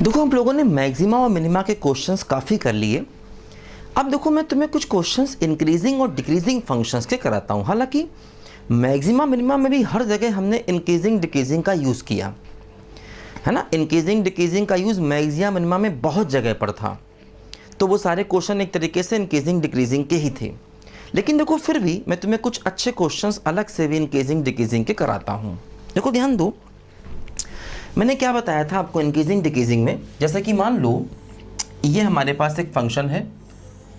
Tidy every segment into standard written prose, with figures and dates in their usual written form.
देखो हम लोगों ने मैक्सिमा और मिनिमा के क्वेश्चंस काफ़ी कर लिए। अब देखो मैं तुम्हें कुछ क्वेश्चंस इंक्रीजिंग और डिक्रीजिंग फंक्शंस के कराता हूँ। हालांकि मैक्सिमा मिनिमा में भी हर जगह हमने इंक्रीजिंग डिक्रीजिंग का यूज़ किया है ना। इंक्रीजिंग डिक्रीजिंग का यूज़ मैक्सिमा मिनिमा में बहुत जगह पर था, तो वो सारे क्वेश्चन एक तरीके से इंक्रीजिंग डिक्रीजिंग के ही थे। लेकिन देखो फिर भी मैं तुम्हें कुछ अच्छे क्वेश्चंस अलग से भी इंक्रीजिंग डिक्रीजिंग के कराता हूँ। देखो ध्यान दो, मैंने क्या बताया था आपको इंक्रीजिंग डिक्रीजिंग में। जैसे कि मान लो ये हमारे पास एक फंक्शन है,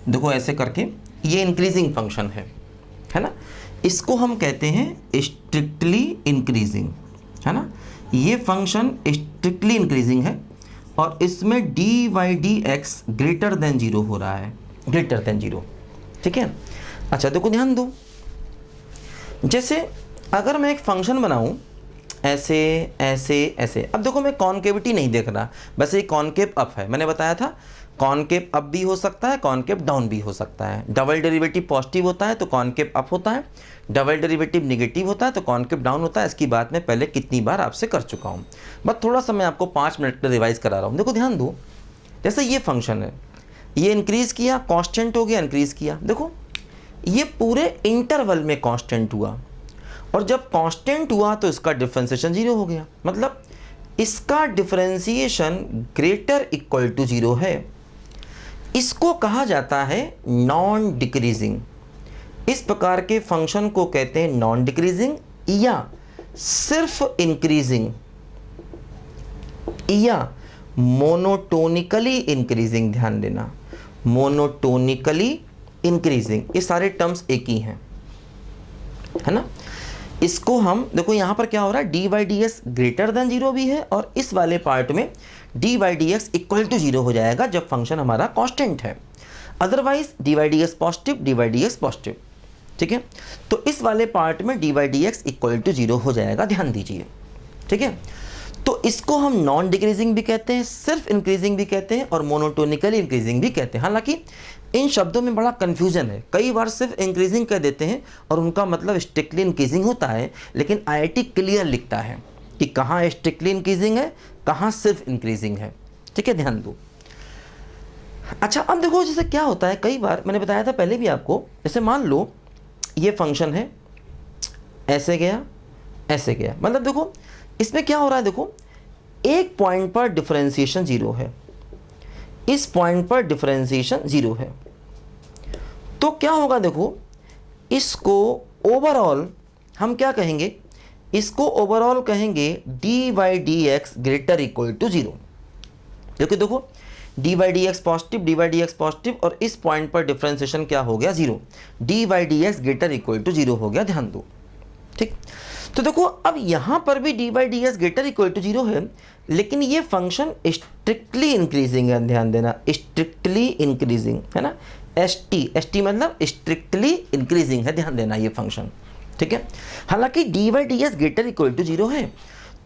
देखो ऐसे करके ये इंक्रीजिंग फंक्शन है ना। इसको हम कहते हैं स्ट्रिक्टली इंक्रीजिंग, है ना। ये फंक्शन स्ट्रिक्टली इंक्रीजिंग है और इसमें d y d x greater than zero हो रहा है, ग्रेटर देन जीरो। ठीक है। अच्छा देखो ध्यान दो, जैसे अगर मैं एक फंक्शन बनाऊं ऐसे ऐसे ऐसे, अब देखो मैं कॉन्केविटी नहीं देख रहा, बस ये कॉन्केव अप है। मैंने बताया था कॉन्केव अप भी हो सकता है, कॉन्केव डाउन भी हो सकता है। डबल डेरिवेटिव पॉजिटिव होता है तो कॉन्केव अप होता है, डबल डेरिवेटिव नेगेटिव होता है तो कॉन्केव डाउन होता है। इसकी बात मैं पहले कितनी बार आपसे कर चुका हूँ, बस थोड़ा सा मैं आपको 5 मिनट में रिवाइज करा रहा हूँ। देखो ध्यान दो, जैसे ये फंक्शन है, ये इंक्रीज़ किया, कॉन्स्टेंट हो गया, इंक्रीज़ किया। देखो ये पूरे इंटरवल में कॉन्स्टेंट हुआ और जब कांस्टेंट हुआ तो इसका डिफरेंशिएशन जीरो हो गया, मतलब इसका differentiation greater equal to zero है। इसको कहा जाता है नॉन डिक्रीजिंग। इस प्रकार के फंक्शन को कहते हैं नॉन डिक्रीजिंग या सिर्फ इंक्रीजिंग या मोनोटोनिकली इंक्रीजिंग। ध्यान देना, मोनोटोनिकली इंक्रीजिंग, ये सारे टर्म्स एक ही हैं, है ना। इसको हम देखो यहाँ पर क्या हो रहा है, d y d x greater than zero भी है और इस वाले पार्ट में d y d x equal to zero हो जाएगा जब फंक्शन हमारा कांस्टेंट है। Otherwise d y d x positive, d y d x positive. ठीक है, तो इस वाले पार्ट में d y d x equal to zero हो जाएगा, ध्यान दीजिए। ठीक है, तो इसको हम नॉन डिक्रीजिंग भी कहते हैं, सिर्फ इंक्रीजिंग भी कहते हैं और मोनोटोनिकली इंक्रीजिंग भी कहते हैं। हालांकि इन शब्दों में बड़ा कन्फ्यूजन है, कई बार सिर्फ इंक्रीजिंग कह देते हैं और उनका मतलब स्ट्रिक्टली इंक्रीजिंग होता है, लेकिन आईआईटी क्लियर लिखता है कि कहाँ स्ट्रिक्टली इंक्रीजिंग है, कहाँ सिर्फ इंक्रीजिंग है। ठीक है, ध्यान दो। अच्छा अब देखो जैसे क्या होता है, कई बार मैंने बताया था पहले भी आपको, जैसे मान लो ये फंक्शन है, ऐसे गया ऐसे गया, मतलब देखो इसमें क्या हो रहा है, देखो एक पॉइंट पर डिफरेंशिएशन जीरो है, इस पॉइंट पर डिफरेंशिएशन जीरो है, तो क्या होगा, देखो इसको ओवरऑल हम क्या कहेंगे, इसको ओवरऑल कहेंगे d y d x greater equal to zero. क्योंकि देखो d y d x positive, d y d x positive और इस पॉइंट पर डिफरेंशिएशन क्या हो गया, zero, d y d x greater equal to zero हो गया, ध्यान दो। ठीक, तो देखो अब यहां पर भी d y d x greater equal to zero है, लेकिन ये फंक्शन स्ट्रिक्टली इंक्रीजिंग है, ध्यान देना, स्ट्रिक्टली इंक्रीजिंग है ना। एस टी मतलब स्ट्रिक्टली इंक्रीजिंग है, ध्यान देना ये फंक्शन। ठीक है, हालांकि d y d x greater equal to zero है,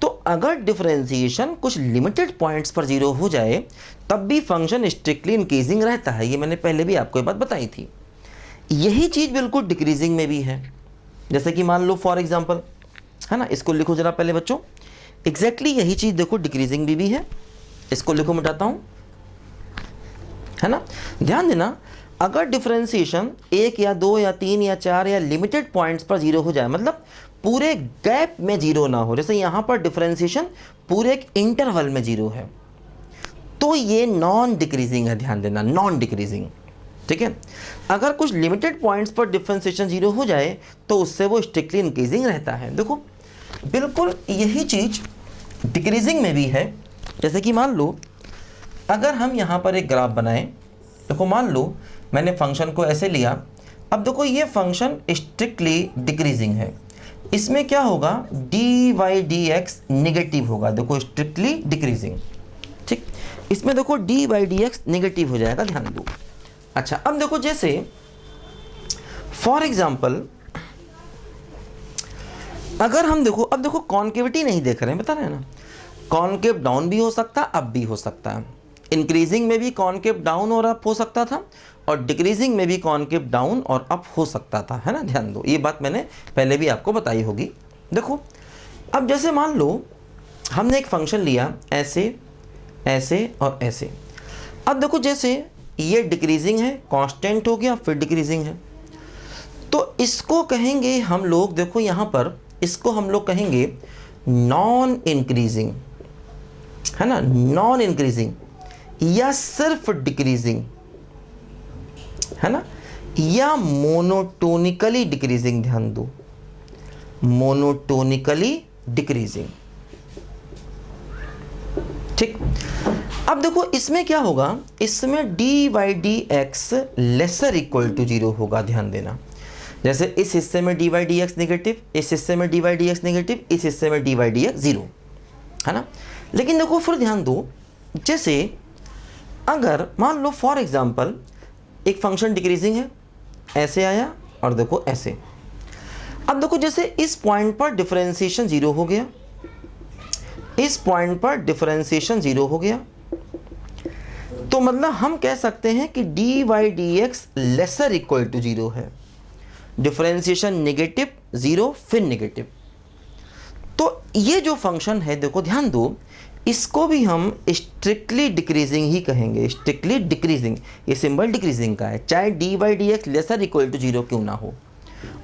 तो अगर डिफरेंशिएशन कुछ लिमिटेड पॉइंट्स पर जीरो हो जाए तब भी फंक्शन स्ट्रिक्टली इंक्रीजिंग रहता है। ये मैंने पहले भी आपको ये बात बताई थी। यही चीज़ बिल्कुल डिक्रीजिंग में भी है। जैसे कि मान लो फॉर एग्जाम्पल, है ना, इसको लिखो जरा पहले बच्चों, एग्जैक्टली यही चीज़ देखो डिक्रीजिंग भी है। इसको लिखो, मिटाता हूँ, है ना। ध्यान देना, अगर डिफरेंशिएशन 1 या 2 या 3 या 4 या लिमिटेड पॉइंट्स पर जीरो हो जाए, मतलब पूरे गैप में जीरो ना हो, जैसे यहाँ पर डिफरेंशिएशन पूरे एक इंटरवल में जीरो है, तो ये नॉन डिक्रीजिंग है, ध्यान देना, नॉन डिक्रीजिंग। ठीक है, अगर कुछ लिमिटेड पॉइंट्स पर डिफरेंशिएशन जीरो हो जाए तो उससे वो स्ट्रिक्टली इंक्रीजिंग रहता है। देखो बिल्कुल यही चीज़ डिक्रीजिंग में भी है। जैसे कि मान लो अगर हम यहाँ पर एक ग्राफ बनाएं, देखो मान लो मैंने फंक्शन को ऐसे लिया, अब देखो ये फंक्शन स्ट्रिक्टली डिक्रीजिंग है, इसमें क्या होगा, d y d x negative होगा, देखो स्ट्रिक्टली डिक्रीजिंग। ठीक, इसमें देखो d y d x negative हो जाएगा, ध्यान दो। अच्छा अब देखो जैसे फॉर एग्जाम्पल अगर हम देखो, अब देखो कॉन्केविटी नहीं देख रहे हैं, बता रहे हैं ना, कॉन्केव डाउन भी हो सकता है, अप भी हो सकता है। इंक्रीजिंग में भी कॉन्केव डाउन और अप हो सकता था और डिक्रीजिंग में भी कॉन्केव डाउन और अप हो सकता था, है ना। ध्यान दो, ये बात मैंने पहले भी आपको बताई होगी। देखो अब जैसे मान लो हमने एक फंक्शन लिया ऐसे ऐसे और ऐसे। अब देखो जैसे ये डिक्रीजिंग है, कांस्टेंट हो गया, फिर डिक्रीजिंग है, तो इसको कहेंगे हम लोग, देखो यहाँ पर इसको हम लोग कहेंगे नॉन इंक्रीजिंग, है ना, नॉन इंक्रीजिंग या सिर्फ डिक्रीजिंग, है ना, या मोनोटोनिकली डिक्रीजिंग। ध्यान दो, मोनोटोनिकली डिक्रीजिंग। ठीक, अब देखो इसमें क्या होगा, इसमें d y d x lesser equal to 0 होगा। ध्यान देना, जैसे इस हिस्से में d y d x negative, इस हिस्से में d y d x negative, इस हिस्से में डी वाई डी एक्स 0, है ना। लेकिन देखो फिर ध्यान दो, जैसे अगर मान लो फॉर एग्जांपल एक फंक्शन डिक्रीजिंग है, ऐसे आया और देखो ऐसे। अब देखो जैसे इस पॉइंट पर डिफरेंशिएशन 0 हो गया, इस पॉइंट पर डिफरेंशिएशन 0 हो गया, तो मतलब हम कह सकते हैं कि d y d x lesser equal to 0 है। डिफरेंशिएशन नेगेटिव 0 फिर नेगेटिव, तो ये जो फंक्शन है देखो ध्यान दो, इसको भी हम स्ट्रिक्टली डिक्रीजिंग ही कहेंगे, स्ट्रिक्टली डिक्रीजिंग। ये सिंबल डिक्रीजिंग का है, चाहे d y d x lesser equal to 0 क्यों ना हो।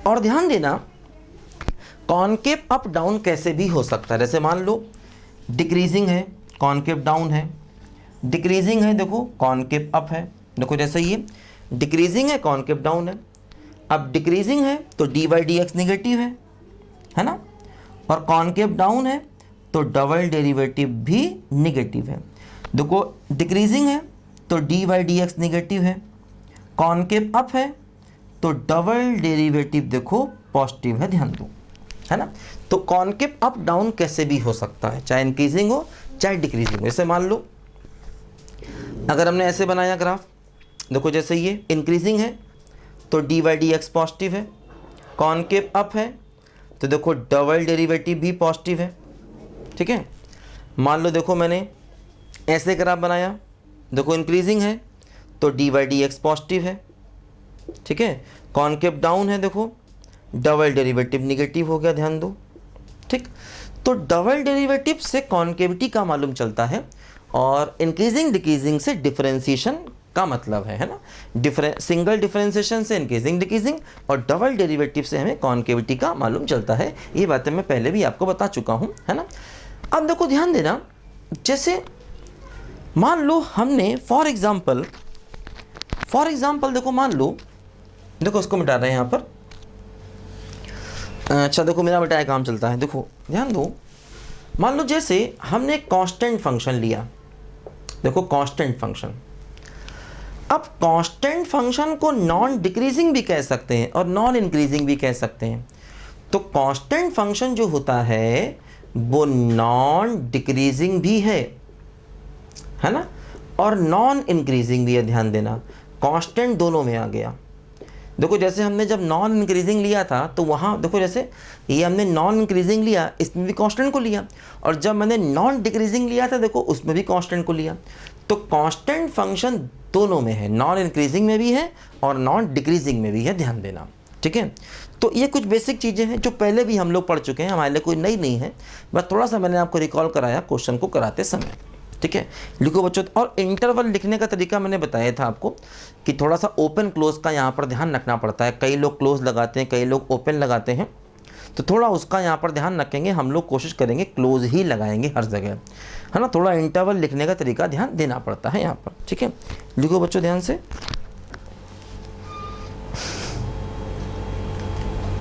और ध्यान देना, कॉनकेव अप डाउन कैसे भी हो सकता है। जैसे मान लो डिक्रीजिंग है, कॉनकेव डाउन है, डिक्रीजिंग है देखो कॉनकेव अप है। देखो जैसे ये डिक्रीजिंग है, कॉनकेव डाउन है। अब डिक्रीजिंग है तो d y d x negative है ना, और कॉनकेव डाउन है तो डबल डेरिवेटिव भी निगेटिव है। देखो डिक्रीजिंग है तो d y d x negative है, कॉनकेव अप है तो डबल डेरिवेटिव देखो पॉजिटिव है। ध्यान दो, है ना। तो कॉनकेव अप डाउन कैसे भी हो सकता है, चाहे इंक्रीजिंग हो चाहे डिक्रीजिंग हो। जैसे मान लो अगर हमने ऐसे बनाया ग्राफ, देखो जैसे ये इंक्रीजिंग है तो d y d x positive है, कॉनकेव अप है तो देखो डबल डेरिवेटिव भी पॉजिटिव है। ठीक है, मान लो देखो मैंने ऐसे ग्राफ बनाया, देखो इंक्रीजिंग है तो d y d x positive है, ठीक है, कॉनकेव डाउन है, देखो डबल डेरिवेटिव निगेटिव हो गया। ध्यान दो, ठीक। तो डबल डेरिवेटिव से कॉनकेविटी का मालूम चलता है और इंक्रीजिंग डिक्रीजिंग से डिफरेंशिएशन का मतलब है ना। सिंगल डिफरेंशिएशन से इंक्रीजिंग डिक्रीजिंग और डबल डेरिवेटिव से हमें कॉनकेविटी का मालूम चलता है। ये बातें मैं पहले भी आपको बता चुका हूँ, है ना। अब देखो ध्यान देना, जैसे मान लो हमने फॉर एग्जाम्पल देखो मान लो, देखो उसको मिटा रहे हैं यहाँ पर। अच्छा देखो मेरा मिटाया काम चलता है। देखो ध्यान दो, मान लो जैसे हमने कांस्टेंट फंक्शन लिया, देखो कांस्टेंट फंक्शन। अब कांस्टेंट फंक्शन को नॉन डिक्रीजिंग भी कह सकते हैं और नॉन इंक्रीजिंग भी कह सकते हैं। तो कांस्टेंट फंक्शन जो होता है वो नॉन डिक्रीजिंग भी है ना, और नॉन इंक्रीजिंग भी है। ध्यान देना, कांस्टेंट दोनों में आ गया। देखो जैसे हमने जब नॉन इंक्रीजिंग लिया था तो वहाँ देखो जैसे ये हमने नॉन इंक्रीजिंग लिया, इसमें भी कांस्टेंट को लिया, और जब मैंने नॉन डिक्रीजिंग लिया था देखो उसमें भी कांस्टेंट को लिया। तो कांस्टेंट फंक्शन दोनों में है, नॉन इंक्रीजिंग में भी है और नॉन डिक्रीजिंग में भी है। ध्यान देना, ठीक है। तो ये कुछ बेसिक चीज़ें हैं जो पहले भी हम लोग पढ़ चुके हैं, हमारे लिए कोई नई नहीं है, बस थोड़ा सा मैंने आपको रिकॉल कराया क्वेश्चन को कराते समय। ठीक है, लिखो बच्चों। और इंटरवल लिखने का तरीका मैंने बताया था आपको कि थोड़ा सा ओपन क्लोज का यहाँ पर ध्यान रखना पड़ता है। कई लोग क्लोज लगाते हैं, कई लोग ओपन लगाते हैं, तो थोड़ा उसका यहाँ पर ध्यान रखेंगे। हम लोग कोशिश करेंगे क्लोज ही लगाएंगे हर जगह, है ना। थोड़ा इंटरवल लिखने का तरीका ध्यान देना पड़ता है यहाँ पर। ठीक है, लिखो बच्चों ध्यान से।